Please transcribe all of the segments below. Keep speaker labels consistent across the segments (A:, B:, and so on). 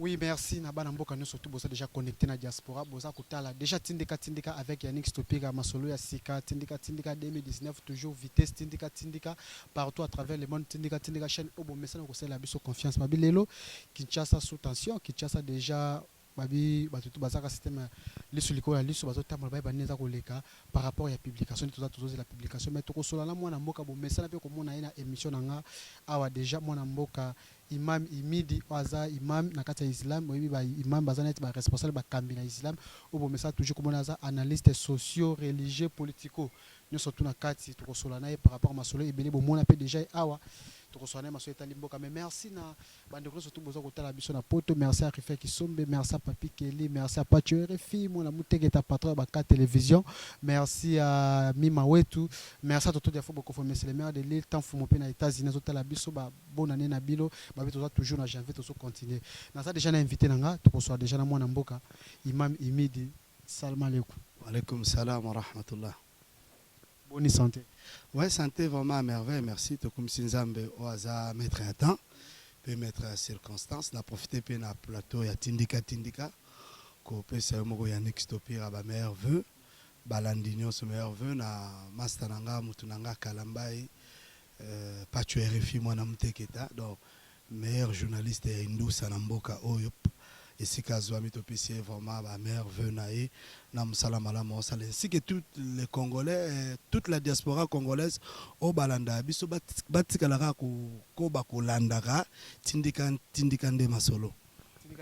A: Oui, merci. Nabana Mboka, nous surtout bosa déjà connecté na diaspora, bosa kutala. Déjà Tindika avec Yannick Stopika, Masolo Yassika, Tindika 2019, toujours vitesse Tindika partout à travers le monde, Tindika chaîne Obo Messana ko la biso confiance. Babi lelo, Kinshasa sous tension, Kinshasa déjà babi batutu bazaka système lisu la lisu bazo tamala bayi baneza koleka par rapport à la publication de la publication mais toko sola la mwana mboka bo messana pe ko mona ina émission nanga awa déjà mwana mboka imam imidi waza imam na kati ya islam oyebi ba imam baza neti ba responsable ba kambi na islam obo messana toujours komona aza analyste socio religieux politico nyonso tuna kati tokosola na ye par rapport à masolo ebele bomona pe déjà awa tokosola maso etali mboka mais merci na bandeko surtout boza kotala biso na poto merci à Rifé Kisombe merci à Papi Kelly merci à Pacho RFI mona mutegeta patron ba ka télévision merci à Mima Wetu merci à Toto Diafo Boko Fomé c'est le maire de l'île tant fumo pe na États-Unis zotala biso ba bonne année na bilo ba biso toujours na janvier to continuer na ça déjà na invité nanga tokosola déjà na mwana mboka Imam Imidi salam alaykoum.
B: Wa alaykoum salam wa rahmatullah.
A: Bonne santé.
B: Ouais, santé vraiment à merveille, merci. Tokum Sinzambe Oaza mettre un temps, peut mettre à circonstance, n'a profité pe na plateau ya Tindika, ko pe se moko Yannick Stopira ba meilleur vœu, balandinyo ce meilleur vœu na mastananga mutunanga kalambai Pacho RFI mwana muteketa donc meilleur journaliste ya Indousa na mboka oyo. Et si Kazouami Topisi vraiment ma mère veut naïe, nam salamala monsale. Ainsi que tous les Congolais, toute la diaspora congolaise, au balanda, biso batikalara ko bakolandara, tindikande masolo.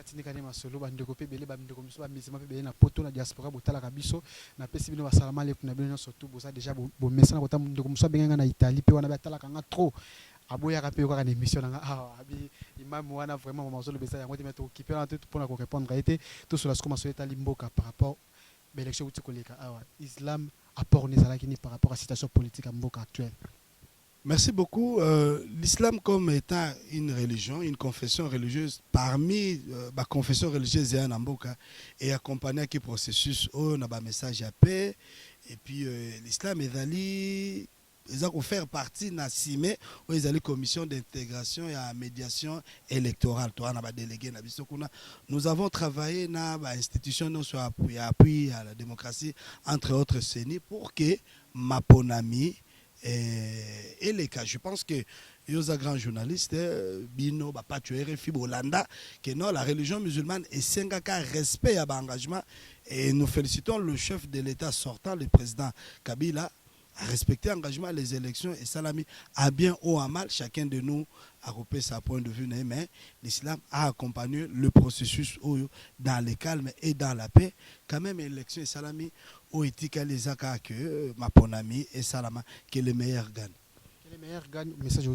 A: Tindikande masolo, bandeko pe bele bandeko biso ba misima pe bele na poto na diaspora botala ka biso na pesi bino basalama le kuna bino surtout bosa déjà bo messana bota ndeko muso benga na Italie pe wana batala kanga trop. Aboya ka pe ko ka émission na abi imam wana vraiment mazolo besa yango te mettre occupé na tout pour répondre été tout sur la ce commence etali mboka par rapport à l'élection uti koleka awa islam apport nezalaki ni par rapport à la situation politique à mboka actuelle.
B: Merci beaucoup. L'islam comme étant une religion, une confession religieuse, parmi la confession religieuse et Namboka, et accompagné qui processus on a un message à paix et puis l'islam est allé ils ont faire partie de CIME, où ils ont la commission d'intégration et de médiation électorale. Nous avons travaillé dans l'institution sur appui à la démocratie, entre autres CENI, pour que Maponami et les cas. Je pense que les grands journalistes, Bino, Pacho RFI, Bolanda, que non, la religion musulmane est 5 respect à l'engagement. Et nous félicitons le chef de l'État sortant, le président Kabila, à respecter l'engagement les élections et Salami a bien ou à mal, chacun de nous a repéré sa point de vue, mais l'islam a accompagné le processus dans le calme et dans la paix. Quand même, l'élection et Salami ont été les accords que Maponami et Salama, que les meilleurs gagnent.
A: Les meilleurs gagnent, message au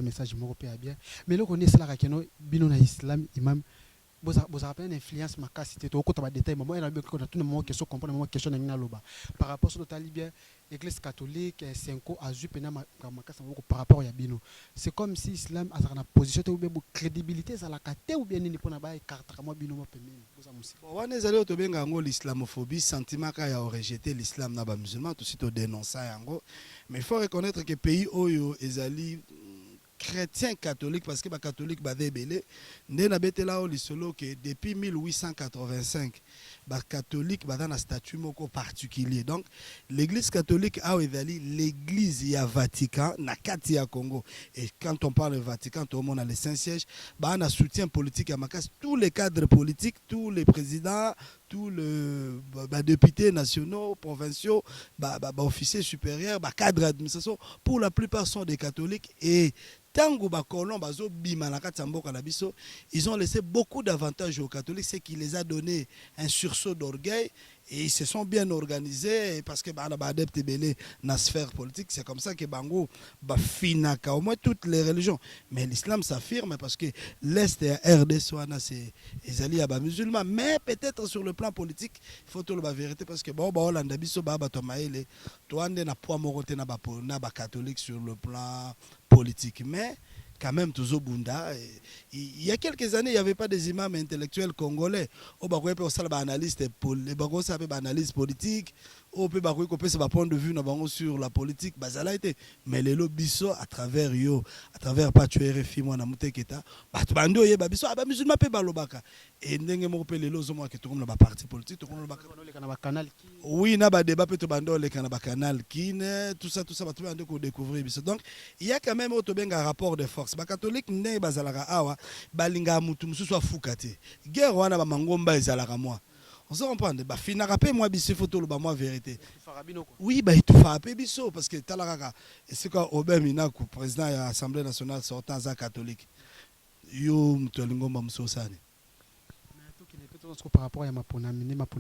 A: message bien. Mais là, on est là, bino na islam, imam. Vous avez une influence ma cité au côté des détails moi il tout le monde question comprendre moi question na loba par rapport sur le talibien église catholique 5 azu pena par rapport à bino c'est comme si islam a une position ou bien crédibilité ça la carte ou bien ni pour na ba carte moi bino moi pemeni vous amusi
B: on est allé au tobenga ngo l'islamophobie sentiment qu'a rejeté l'islam na ba musulman tout suite dénoncer yango mais il faut reconnaître que pays oyo ezali chrétien catholique parce que les catholiques belé que depuis 1885 les catholiques ont un statut particulier donc l'église catholique a l'église ya Vatican na kati ya Congo et quand on parle de Vatican tout le monde a le Saint-Siège un soutien politique à Makas tous les cadres politiques tous les présidents tous les députés nationaux provinciaux officiers supérieurs cadres d'administration pour la plupart sont des catholiques et tango ba colon bazo bima na kati mboka na biso ils ont laissé beaucoup d'avantages aux catholiques c'est qui les a donné un sursaut d'orgueil et ils se sont bien organisés parce que ba adepte belé na sphère politique c'est comme ça que bango ba finaka au moins toutes les religions mais l'islam s'affirme parce que l'est et RDC c'est ezali ya ba musulmans mais peut-être sur le plan politique il faut tout la vérité parce que ba Hollande biso ba to maele to ande na poids morote na ba catholique sur le plan politique mais quand même toujours Bunda. Il y a quelques années, il n'y avait pas des imams intellectuels congolais. Au Bakoye peut aussi analyse politique. Au peut Bakoye peut se point de vue sur la politique. Bazala était. Mais les lobiso à travers yo, à travers pas tuer RFI moi na muteketa. Bando ye babiso aba musulman pe balobaka. Et ndenge mo pe les lozo moi que tout comme la parti politique, tout comme le
A: canal.
B: Oui, na ba débat pe to bando le kana ba canal kine, tout ça ba tout bando ko découvrir biso. Donc il y a quand même auto benga rapport de force. Ba catholique ne bazalaka awa balinga mutu mususu afukate. Guerre wana ba mangomba ezalaka moi. On se comprend. Bah finira pe moi biso photo le ba moi vérité. Oui, bah il tout fait biso parce que talaka et c'est quoi Obé Minaku président de l'Assemblée nationale sortant za catholique. Yo mtolingomba msosani.
A: Par rapport à ma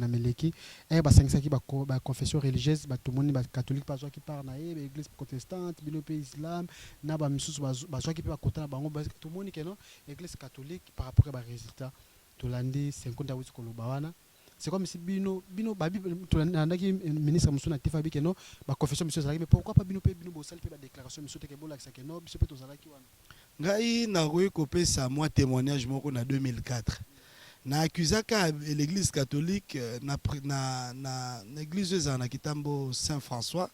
A: meleki et ba sangisa ki ba confession religieuse ba tout monde ba catholique pas qui parle na église protestante bino pe islam na ba misusu ba qui ba kota bango tout monde que non église catholique par rapport à ba résultat to landi 58 ko lobawana. C'est comme si bino babi tolandaki ministre musuna tifa bi que non ba confession monsieur zalaki mais pourquoi pas bino bosali pe ba déclaration monsieur te ke bola que non biso pe to zalaki wana
B: ngai na koyi kopesa moi témoignage moko na 2004 na accusaka l'église catholique na église za kitambo Saint-François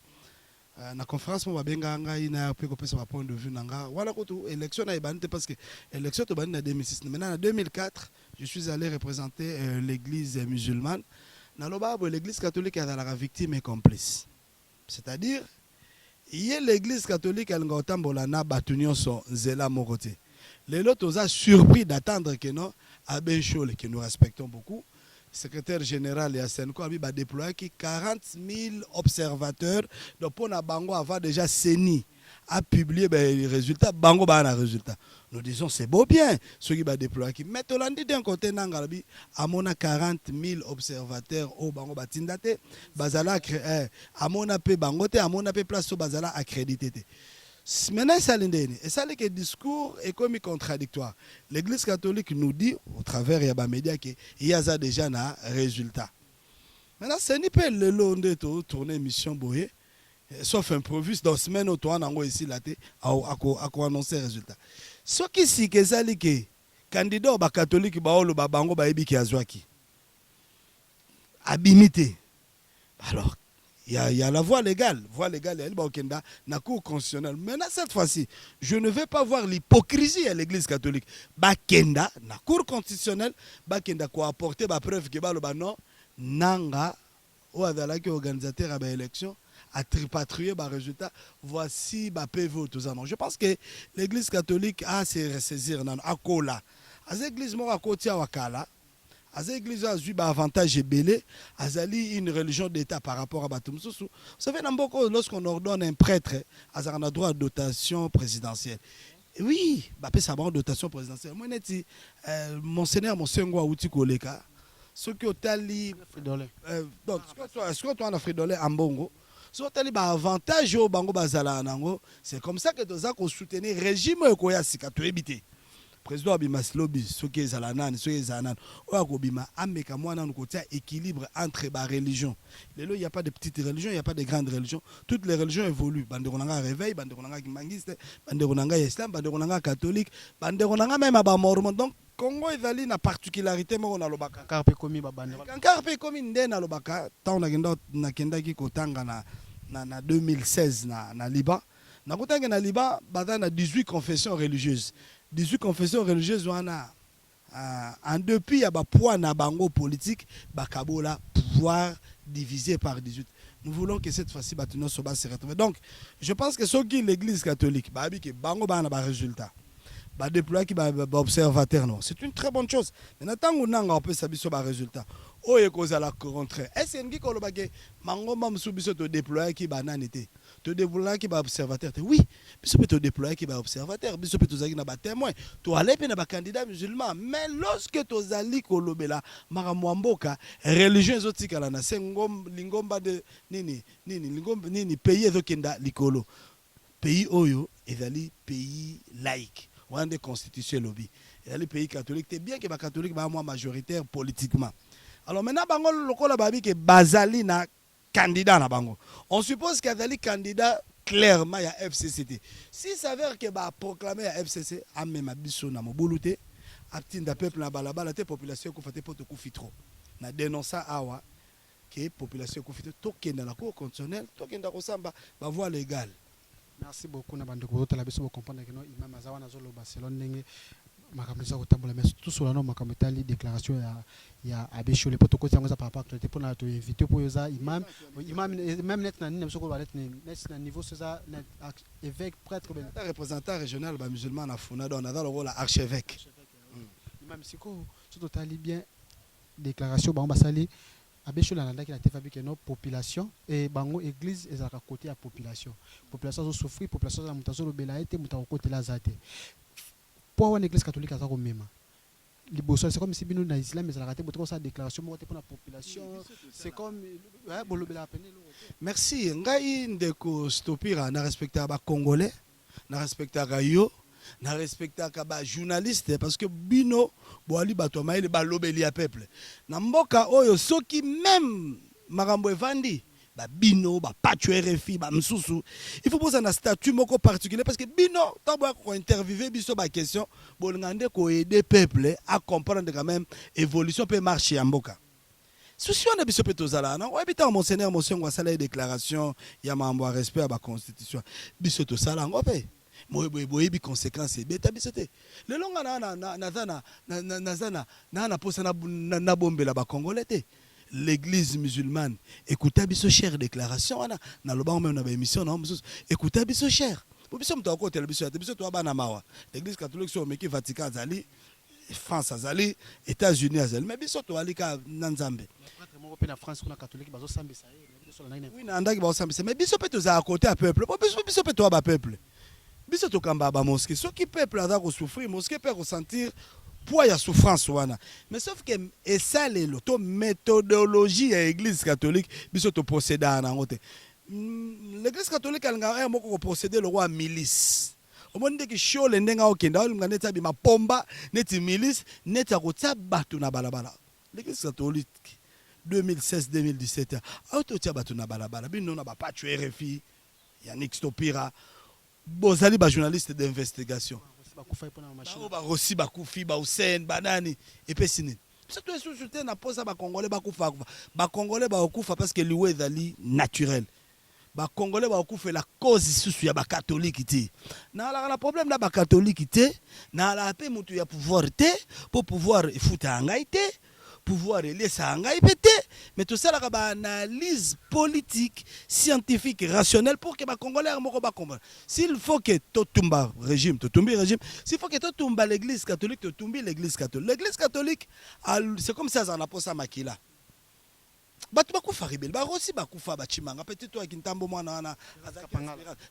B: na conférence mo babenga ngai na pe kopesa ba point de vue nanga wala ko élection na ebante parce que élection to bani na 2006 maintenant en 2004 je suis allé représenter l'église musulmane na lobabo l'église catholique a la victime et complice, c'est-à-dire il y a l'église catholique elle ngotambola na batunion son zela mokote les autres ont surpris d'attendre que non à Benchol que nous respectons beaucoup. Secrétaire général et Asenko a déployé 40 000 observateurs. Donc, pour Bango avoir déjà CENI a publié les résultats. Bango a un résultat. Nous disons c'est beau bien ce qui va déployer. Mais Tolandi d'un côté, Nangalabi a 40 000 observateurs au Bango Batindate. Bazala a mon AP Bangote, a mon AP place au Bazala accrédité. Maintenant, et ça, le discours est comme contradictoire. L'Église catholique nous dit, au travers des médias, qu'il y a déjà un résultat. Maintenant, ce n'est pas le long de tourner mission Boye, sauf improviste, dans la semaine où on a ici, à annoncer le résultat. Ce qui est que ça, le candidat catholique, qui a habilité. Alors, il y a la voie légale, elle est la cour constitutionnelle. Maintenant, cette fois-ci, je ne vais pas voir l'hypocrisie à l'église catholique. Bakenda, la cour constitutionnelle, Bakenda, quoi apporter la preuve que non, Nanga, ou organisateur de l'élection, a tripatrouillé le résultat. Voici le PV. Je pense que l'église catholique a se ressaisir. À Kola. À l'église, à côté de Wakala. L'église a eu avantage belé, azali une religion d'État par rapport à Batum Soussou. Vous savez, lorsqu'on ordonne un prêtre, on a droit à dotation présidentielle. Oui, ça va dotation présidentielle. Moi, monseigneur Monsengwa Outi Koleka, ce que tu as li. Donc, ce que tu as en Fridolé en Bongo, ce que tu as li avantage au Bango Bazala Anango, c'est comme ça que tu as soutenu le régime Koyasika, tu éviter. Président Abimas Lobby, ce qui est Zalanan, ce qui est Zanan, Oakobima, Ameka, moi, nous avons un équilibre entre les religions. Il n'y a pas de petites religions, il n'y a pas de grandes religions. Toutes les religions évoluent. Banderonanga réveil, Banderonanga kimangiste, Banderonanga islam, Banderonanga catholique, Banderonanga même à Mormon. Donc, Congo est allé une particularité, mais on a le baka.
A: Carpe commis,
B: Carpe commis, n'a le baka. Tant on a kenda qui kotanga na 2016 na Liban. Na kotanga na Liban, na 18 confessions religieuses. 18 confessions religieuses en depuis il y a un poids na bango politique bakabola pouvoir divisé par 18. Nous voulons que cette fois-ci Batuno Soba se retrouve. Donc je pense que ce qui l'église catholique babi que bango ba na ba résultat ba déployer qui ba observateur non, c'est une très bonne chose. Mais tant nanga on peut sabiso ba résultat. Oye koza la contraire. Est-ce ngi ko loba ke mango mam subiso to déployer qui ba nanité. Te déployer qui va observateur. Oui, biso peut te déployer qui va observateur, biso peut te zaki na ba témoin. To aller pe na ba candidat musulman, mais lorsque to zali ko lobela mara mwamboka religion ezotika la na sengom lingomba de nini lingomba nini pays ezokenda likolo. Pays oyo ezali pays laïque. Wande constitution lobby. Ezali pays catholique, c'est bien que ba catholique ba moi majoritaire politiquement. Alors maintenant bango lokola babi ke bazali na candidat na bango. On suppose qu'il y a des candidats clairement ya FCC. Si s'avère que ba proclamer ya FCC amema biso na mobulu te, atinda peuple na balabala te population ko fate poto kufi trop. Na dénoncer awa que population ko fite tokenda na cour constitutionnelle, tokenda ko samba ba voie légale.
A: Merci beaucoup na bande ko tala biso comprendre que no imam azawa na zolo Barcelone ndenge makamisa ko tambola mais tout sur no makamitali déclaration ya abesho le poto ko tsango za par rapport à pour na to inviter pour yoza imam même net na nini soko balet net na niveau ça évêque prêtre ben
B: représentant régional ba musulman na funa don na dans le rôle archevêque.
A: Imam siko surtout tali bien déclaration ba basali abesho la ndaki na tefa bike no population et bango église ezaka côté ya population zo souffrir population za mutazo lobela ete mutako côté la zate pour une église catholique à Romema. C'est comme si nous dans l'islam mais ça a raté pour ça déclaration pour la population. C'est comme
B: merci. Ngai ndeko stopira na respecter ba congolais, na respecter ga yo, na respecter ba journaliste parce que bino boali bato maile ba lobeli ya peuple. Na mboka oyo soki même makambo evandi ba bino ba patcho RFI ba msusu il faut poser un statut moko particulier parce que bino tant ko interviewer biso ba question bolingande ko aider peuple à comprendre quand même évolution peut marcher ya mboka souci on a biso petozala na habita monseigneur monsieur ngwasala déclaration ya mambo a respect à ba constitution biso to sala ngope boye bi conséquences beta biso te le longa na posa na bombela ba congolais te. L'église musulmane écoutez biso chère déclaration na loba même na ba émission na écoutez biso chère biso mto ko télévision biso to bana mawa l'église catholique so meki Vatican azali France azali États-Unis azali mais biso to alika na nzambe
A: na France kuna catholique bazo sambisa
B: oui na ndaki bazo sambisa mais biso pe to za à côté à peuple biso pe to ba peuple biso to kamba ba mosquée ce qui peuple a ko souffrir mosquée peut ressentir poids ya souffrance wana mais sauf que et ça les to méthodologie à l'église catholique biso to procéder na ngote l'église catholique alanga moko procéder le roi milice au monde que show le ndenga okenda olinga neta bi mapomba neti milice neta ko tia batu na balabala l'église catholique 2016-2017 auto tia batu na balabala bino na ba patcho RFI Yannick Stopira bozali ba journaliste d'investigation ba Rossi ba Koufi ba Hussein banani et pesini surtout sous na posa ba congolais ba kufa ba congolais ba kufa parce que liwe ezali naturel ba congolais ba kufa la cause sous ya ba catholique ti na la problème na ba catholique ti na la pe mutu ya pouvoir te pour pouvoir futa ngai te pouvoir laisser ngai pété mais tout ça la ba analyse politique scientifique rationnelle pour que ba congolais moko ba comprendre s'il faut que totumba régime totumbi régime s'il faut que totumba l'église catholique totumbi l'église catholique c'est comme ça en a pas ça makila batu ba kufa rebel ba Rossi ba kufa ba chimanga petit toi kintambo mwana na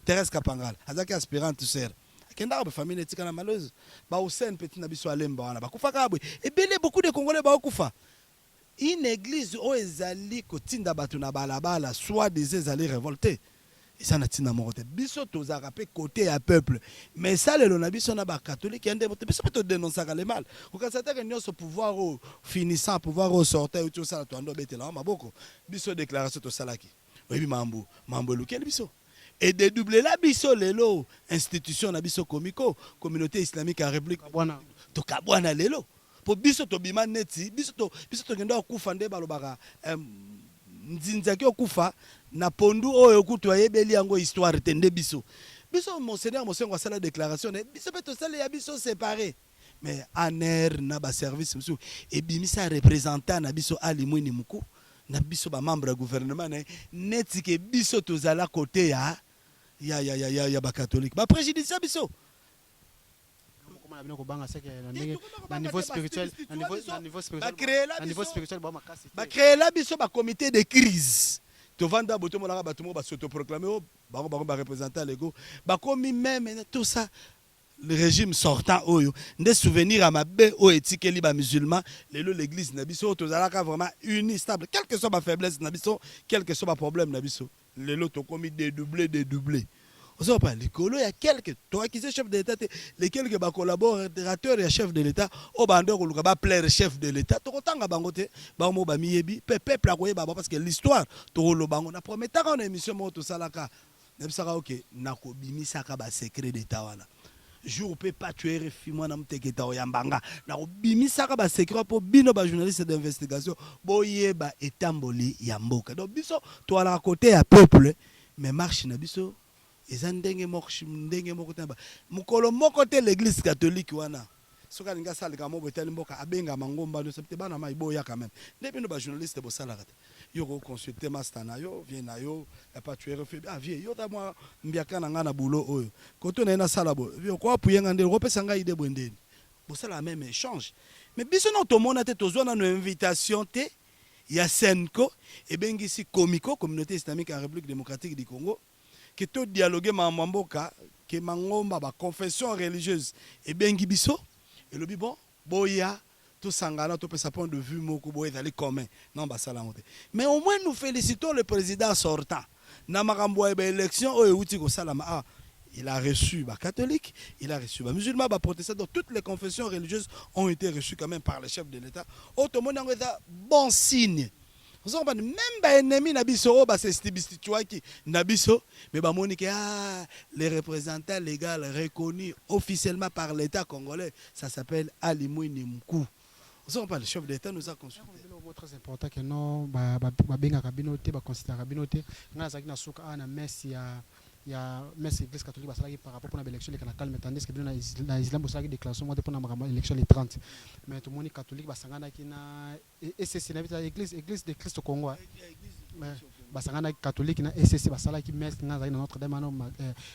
B: Thérèse Kapangala azaki aspirante sœur kenda ba famille etika na malheureuse ba Hussein petit na biso alemba wana ba kufa kabwe et belé beaucoup de congolais ba kufa une église o ezali kotinda batu na balabala soit des ezali révoltés et ça na tina morote biso tozaka pe côté à peuple mais ça le na biso na ba catholique ende biso peut dénoncer le mal ko kasata que nyonso pouvoir au finissant pouvoir au sortir tout ça to ando betela maboko biso déclaration to salaki oui mambo lequel biso et dédoubler la biso lelo institution na biso komiko communauté islamique en république
A: bwana
B: to kabwana lelo po biso to bima neti biso to ngenda kufa nde balobaka nzinzaki okufa na pondu oyo kutu ayebeli yango histoire tende biso monseigneur mosengo sala déclaration biso pe to sala ya biso séparé mais aner na ba service musu et bimisa représentant na biso ali mwini muku na biso ba membre gouvernement neti ke biso to zala côté ya ba catholique ba préjudice biso
A: na niveau spirituel
B: ba créer la biso ba comité de crise to vanda boto molaka bato mo ba s'autoproclamer ba représenter lego ba komi même tout ça le régime sortant oyo nde souvenir à mabe o etikeli ba musulman lelo l'église na biso to zalaka vraiment uni stable quelle que soit ba faiblesse na biso quel que soit ba problème na biso lelo to komi dédoubler on pas l'écolo il y a quelques toi qui es chef de l'état les quelques ba collaborateurs et chef de l'état au bandeur ko ba plaire chef de l'état to kotanga bango te ba mo ba miyebi peuple akoye ba parce que l'histoire to lo bango na prometaka en émission mo to salaka nabisaka ok nakobimisaka secret d'état wana jour peut pas tuer RFI moi na mteketa oyambanga nakobimisaka secret po bino journaliste d'investigation boyeba etamboli ya mboka donc biso to ala côté ya peuple mais marche na biso eza ndenge moko tamba mukolo moko te l'église catholique wana soka linga salika mo betali mboka abenga mangomba no septe bana mai boya quand même depuis no ba journaliste bo salaka yo ko consulter master na yo vient na yo ya pas tuer RFI ah vie yo ta moi mbiaka na ngana boulot oyo koto na ina sala bo yo ko apuyenga ndelo ko pesa ngai ide bwendeni bo sala même échange mais biso no to mona te tozwa na no invitation te ya Senko et bengisi Komiko communauté islamique en République démocratique du Congo que to dialoguer mamboka que mangomba ba confession religieuse et bengi biso et le bon boya tout sangana tout sa point de vue moko boya d'aller commun non ba sala monte mais au moins nous félicitons le président sortant na makambo ba élection o euti ko salama ah il a reçu ba catholique il a reçu ba musulman ba protestant donc toutes les confessions religieuses ont été reçues quand même par le chef de l'État autrement on a bon signe même ba ennemi na biso ba se stibistituaki na biso mais ba monique ah les représentants légaux reconnus officiellement par l'État congolais ça s'appelle Ali Mwini Mkou. On parle le chef d'État nous a consulté.
A: Très important que non ba benga kabinote ba considérer kabinote ngana zaki na suka na messe ya messe église catholique basalaki par rapport à l'élection les calme tandis que na islam basalaki déclaration moi pour na élection les 30 mais tout monde catholique basangana ki na SSC na église de Christ au Congo basangana catholique na SSC basalaki messe na zaki na Notre-Dame na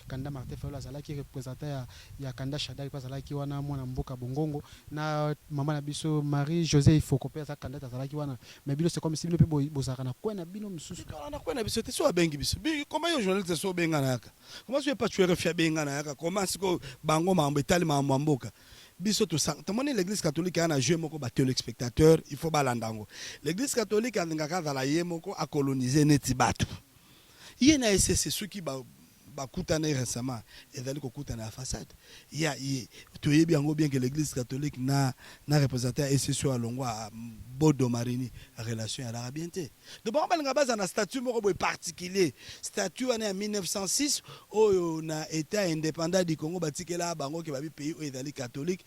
A: kanda Martin Fayulu azalaki représentant ya kanda Shaddai bazalaki wana mwana mboka bongongo na mama na biso Marie José Ifokopé za kanda azalaki wana mais bino c'est comme si bino pe bozaka na kwena bino misusu
B: na kwena biso te so abengi biso comment yo journaliste so benga na yaka comment tu pas tuer refia benga na yaka comment siko bango mambo etali mambo mboka biso to sang tamoni l'église catholique a joué moko ba téléspectateur il faut balandango l'église catholique a ngaka za la yemoko a coloniser neti batu yena c'est ceux qui ba kutana récemment et d'aller kutana la façade il y a tu es bien que l'église catholique na représenté et c'est sur longwa Bodo Marini relation à l'arabienté de bon balinga base na statut moko particulier statut en 1906 au na état indépendant du Congo batikela bango ke babi pays au dali catholique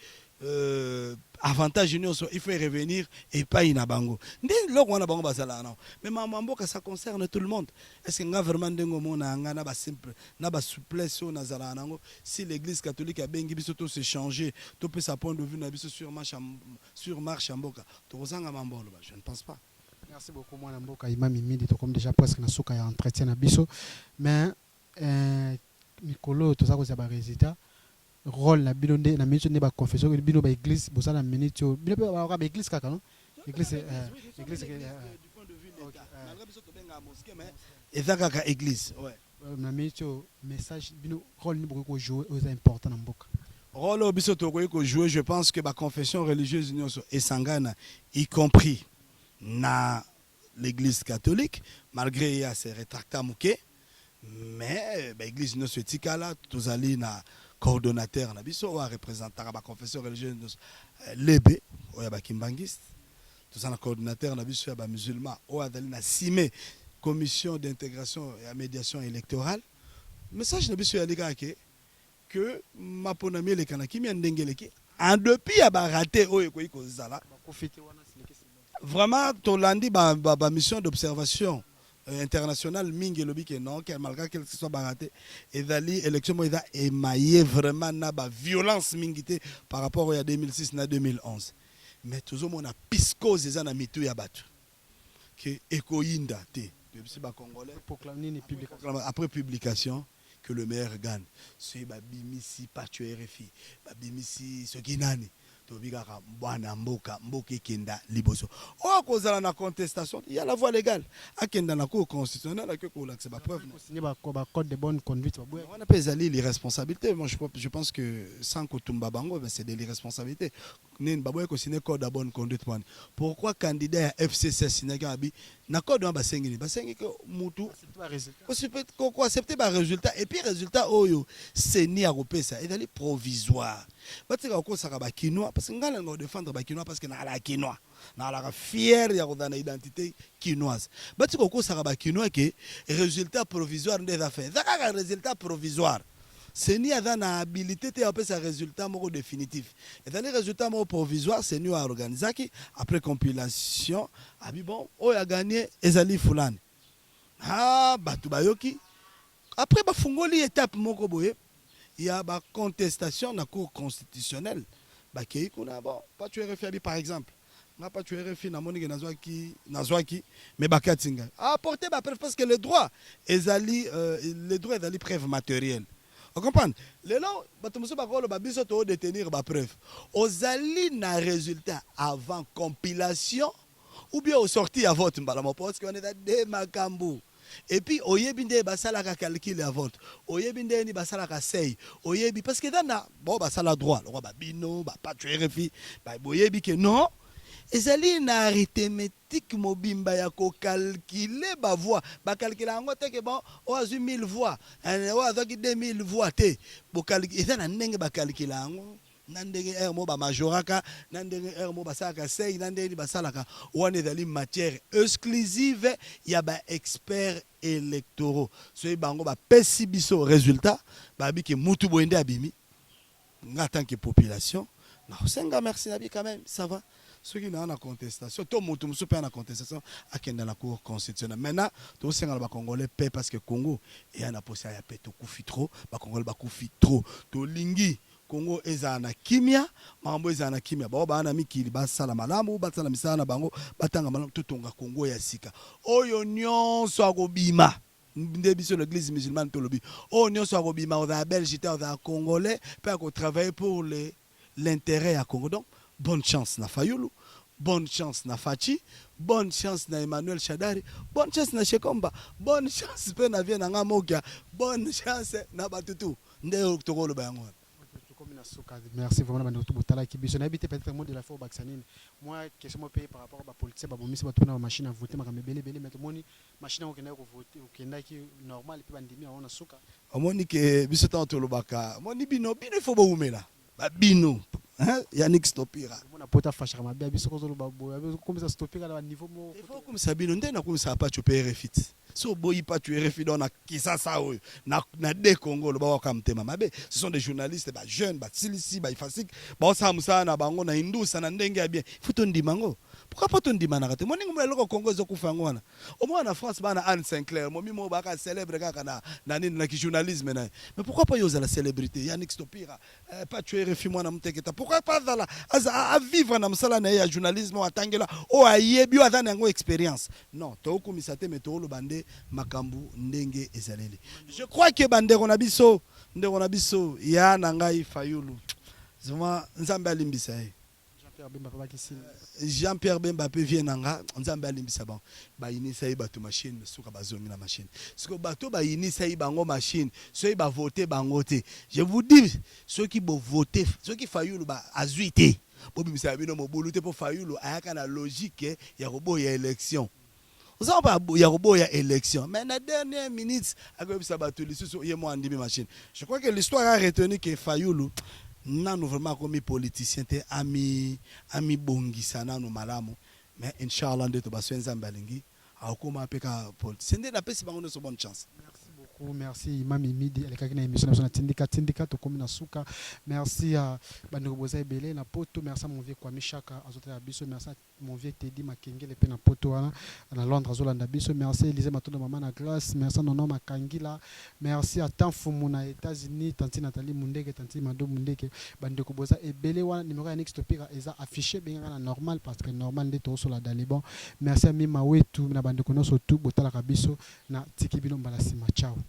B: avantage union il faut revenir et pas ina bango ndé loko wana bango basala non mais mambo que ça concerne tout le monde est-ce que nga vraiment ndengo mona nga na ba simple na ba souplesse na zala nango si l'église catholique a bengi biso to se changer to peut sa point de vue na biso sur marche mboka to kozanga mambolo ba je ne pense pas.
A: Merci beaucoup mwana mboka imam midi to comme déjà presque na suka ya entretien na biso mais mikolo to za ko za ba résultat rôle na bino nde na minute ne ba confession bino ba église bosala minute bino ba église kaka non église église
B: du point de vue l'état malgré biso to benga mosquée mais ezaka ka église ouais
A: na minute message bino rôle ni beaucoup jouer aux important na mboka
B: rôle biso to ko jouer je pense que ba confession religieuse nyonso esangana y compris na l'église catholique malgré ya ses rétractats moké mais ba église nyonso etikala tozali na coordonnateur na biso ou représentant la confession religieuse lebe oya ba kimbangiste tout ça na coordonnateur na biso ya ba musulman ou adali na simé commission d'intégration et médiation électorale message na biso ya lika que maponami le kanaki mi ndengeleki en depuis ya ba raté oyo ko ikozala vraiment tolandi ba mission d'observation international mingi lobi que non malgré que ce soit baraté et dali élection moïda émaillé vraiment na ba violence mingité par rapport à 2006 na 2011 mais toujours mon a piscose za na mitu ya batu que ekoyinda te depuis ba congolais après publication que le maire gagne c'est ba bimisi pas tuer RFI ba bimisi ce qui nani tobikaka bwana mboka kenda liboso o kozala na contestation il y a la voie légale akenda na cour constitutionnelle avec ko l'accès ba preuve
A: signer ba code de bonne conduite
B: on appelle ça l'irresponsabilité moi je pense que sans kotumba bango c'est de l'irresponsabilité nini baboye ko signer code de bonne conduite mwana. Pourquoi candidat ya FCC signer kabi na code wana basengi ko mutu ko accepter ba résultat et puis résultat oyo seni ya kopesa ezali provisoire. Batika ko saka ba kinois parce que ngala ngo défendre ba kinois parce que na la kinois na la fier ya ko dana identité kinoise. Batika ko saka ba kinois que résultat provisoire ndé affaire. Zaka résultat provisoire. Seni a na habilité te apesa sa résultat moko définitif. Et dans les résultats moko provisoire, Seni a organisé qui après compilation, abi bon, o a gagné ezali fulani. Ah, batu bayoki. Après ba fungoli étape moko boye, il y a ba contestation na cour constitutionnelle. Ba kei kuna bon, pas tu RFI par exemple. Na pas tu RFI na moni nazwaki mais ba katinga. Ah, porter ba preuve parce que le droit ezali preuve matérielle. Vous comprenez? Les gens, ils ont détenir la preuve. Aux alliés na résultat avant compilation ou bien au sorti à vote. Parce qu'on est à des macambou. Et puis, au yébinde, basala ka calcul à vote. Au yébinde, ni basala ka sey. Au yébi, parce que dans la, bon, basala droit. Le roi, bino, pas tuer refi. Au yébi que non. Ezali na arithmétique mobimba ya ko calculer ba voix ba calculer ngo te ke bon o azu 1000 voix o azaki 2000 voix te bo calculer ezana ndenge ba calculer ngo na ndenge mo ba majoraka na ndenge mo ba saka sei na ndenge ba salaka wana ezali matière exclusive ya ba expert électoraux so bango ba pesi biso résultat ba bi ke mutu boende abimi nga tant que population na senga merci nabi quand même ça va. Ceux qui n'ont pas de contestation, tout le monde qui n'a pas de contestation, à la Cour constitutionnelle. Maintenant, tout le monde Congolais paie parce que Congo est en position à payer trop, les Congolais koufi trop. Tout lingi Congo est en kimia, mambo est en kimia. Ba ba na miki ba sala malamu, ba sala misana bango, batanga malamu tout tonga Congo ya sika. Oyo nyonso akobima. Sur l'église musulmane to lobi. Oyo nyonso akobima au Belgique, au Congolais, pour travailler pour l'intérêt à Congo. Donc bonne chance na Fayulu, bonne chance na Fachi, bonne chance na Emmanuel Shadari, bonne chance na Shekomba, bonne chance pe na vie na Ngamokia, bonne chance na Batutu. Ndeo tokolo bango.
A: Merci vraiment de tout botala qui biso na habité peut-être mot de la fois Baksanine. Moi question mo payer par rapport à politique ba bomisi ba tuna ba machine à voter makame bele mais moni machine ko kenda ko voter o kenda ki normal pe bandimi ona suka.
B: Omoni ke biso ta to lobaka. Moni bino fo ba umela. Ba bino. Yannick Stopira.
A: On a pas fâché ma bien biso ko zo ba comme ça Stopira à niveau mo.
B: Il faut comme ça bino ndena comme ça pas tu peux refit. So boyi pas tu refit dans na kisasa oyo na de Congo lo ba kamtema mabe. Ce sont des journalistes ba jeunes ba silisi ba ifasik ba osamusa na bango na indusa na ndenge ya bien. Il faut ton dimango. Pourquoi pas ton dimana kate moningo mo loko Congo zo kufa ngwana. Au moins en France ba na Anne Sinclair mo mimo ba ka célèbre kaka na nini na ki journalisme na. Mais pourquoi pas yoza la célébrité Yannick Stopira pas tu refit moi na mteketa. Pourquoi pas à vivre na msala na ya journalisme atangela o ayebi o azana ngo expérience. Non, to komisate meto lo bande makambu ndenge ezaleli. Je crois que bandeko na biso ya na ngai Fayulu. Zuma nzambe alimbisa ye. Jean-Pierre Bemba pe vient nanga nzambe alimbisa bon. Ba inisa yi bato machine suka bazongi na machine. Siko bato ba inisa yi bango machine, so yi ba voter bango te. Je vous dis ceux qui vont voter, ceux qui Fayulu ba azuité. Bobi misabino mobulu te po Fayulu ayaka na logique ya robo ya élection. Vous savez pas, il y a une élection. Mais la dernière minute, je crois que l'histoire a retenu que Fayulu n'a vraiment comme politicien, ami bongisa na no malamu. Mais Inch'Allah, de Tobasso Nzambalingi, a okoma peka politicien. C'est la paix, c'est une bonne chance.
A: Merci Imam Midi alikaki na émission na tindika to komi na suka. Merci à Bandeko Boza Ebele na poto, merci à mon vieux Kwame Chaka azote ya biso, merci à mon vieux Teddy Makengele pe na poto wana na Londres azolanda biso, merci à Elise Matondo mama na glace, merci à Nono Makangila, merci à Tanfumu na États-Unis, tanti Nathalie Mundeke, tanti Mado Mundeke, Bandeko Boza Ebele wana numéro ya Next Topira eza affiché benga na normal parce que normal ndeto so la dalibon. Merci à Mima Wetu na Bandeko no so tout botala kabiso na Tikibino Mbalasima. Ciao.